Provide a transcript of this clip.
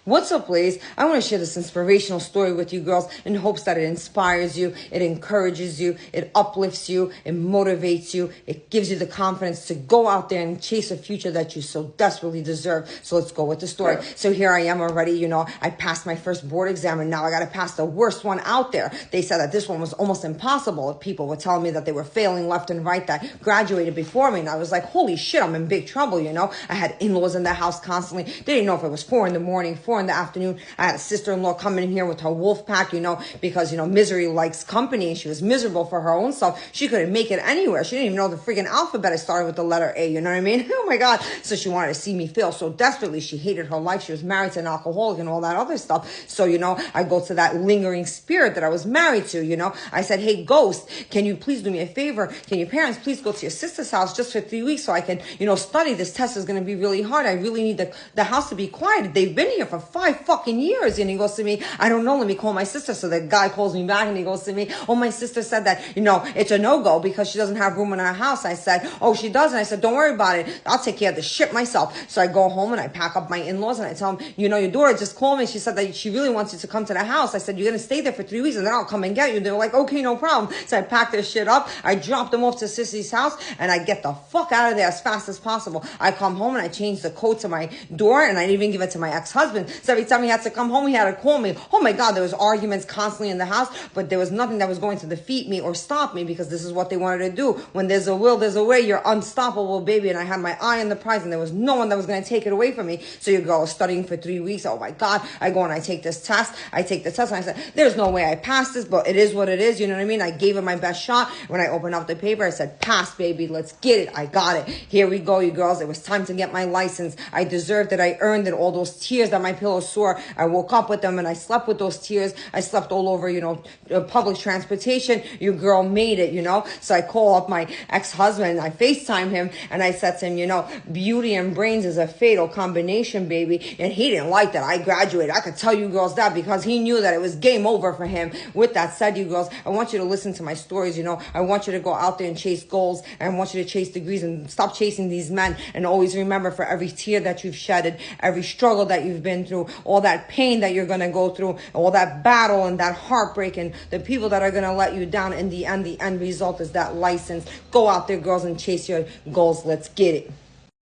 What's up, ladies? I want to share this inspirational story with you girls in hopes that it inspires you, it encourages you, it uplifts you, it motivates you, it gives you the confidence to go out there and chase a future that you so desperately deserve. So let's go with the story. So here I am already, I passed my first board exam and now I got to pass the worst one out there. They said that this one was almost impossible. People were telling me that they were failing left and right that graduated before me. And I was like, holy shit, I'm in big trouble, I had in-laws in the house constantly. They didn't know if it was 4 a.m, 4 in the afternoon. I had a sister-in-law coming in here with her wolf pack, because, misery likes company. She was miserable for her own self. She couldn't make it anywhere. She didn't even know the freaking alphabet. I started with the letter A, you know what I mean? Oh my God. So she wanted to see me fail so desperately. She hated her life. She was married to an alcoholic and all that other stuff. So, I go to that lingering spirit that I was married to, I said, hey, ghost, can you please do me a favor? Can your parents please go to your sister's house just for 3 weeks so I can, study? This test is going to be really hard. I really need the house to be quiet. They've been here for 5 fucking years. And he goes to me, I don't know, let me call my sister. So the guy calls me back and he goes to me, oh, my sister said that, it's a no-go because she doesn't have room in her house. I said, oh, she does. And I said, don't worry about it. I'll take care of the shit myself. So I go home and I pack up my in-laws and I tell them, your daughter just called me. She said that she really wants you to come to the house. I said, you're going to stay there for 3 weeks and then I'll come and get you. They were like, okay, no problem. So I packed their shit up. I dropped them off to Sissy's house and I get the fuck out of there as fast as possible. I come home and I change the code to my door and I didn't even give it to my ex-husband. So every time he had to come home, he had to call me. Oh my God, there was arguments constantly in the house, but there was nothing that was going to defeat me or stop me because this is what they wanted to do. When there's a will, there's a way. You're unstoppable, baby. And I had my eye on the prize and there was no one that was going to take it away from me. So your girl was studying for 3 weeks. Oh my God. I go and I take this test. I take the test and I said, there's no way I passed this, but it is what it is. You know what I mean? I gave it my best shot. When I opened up the paper, I said, pass, baby. Let's get it. I got it. Here we go, you girls. It was time to get my license. I deserved it. I earned it. All those tears that my pillow sore. I woke up with them and I slept with those tears. I slept all over, public transportation. Your girl made it, So I call up my ex-husband. I FaceTime him and I said to him, beauty and brains is a fatal combination, baby. And he didn't like that. I graduated. I could tell you girls that because he knew that it was game over for him. With that said, you girls, I want you to listen to my stories, I want you to go out there and chase goals and I want you to chase degrees and stop chasing these men and always remember for every tear that you've shedded, every struggle that you've been through, all that pain that you're going to go through, all that battle and that heartbreak and the people that are going to let you down in the end result is that license. Go out there, girls, and chase your goals. Let's get it.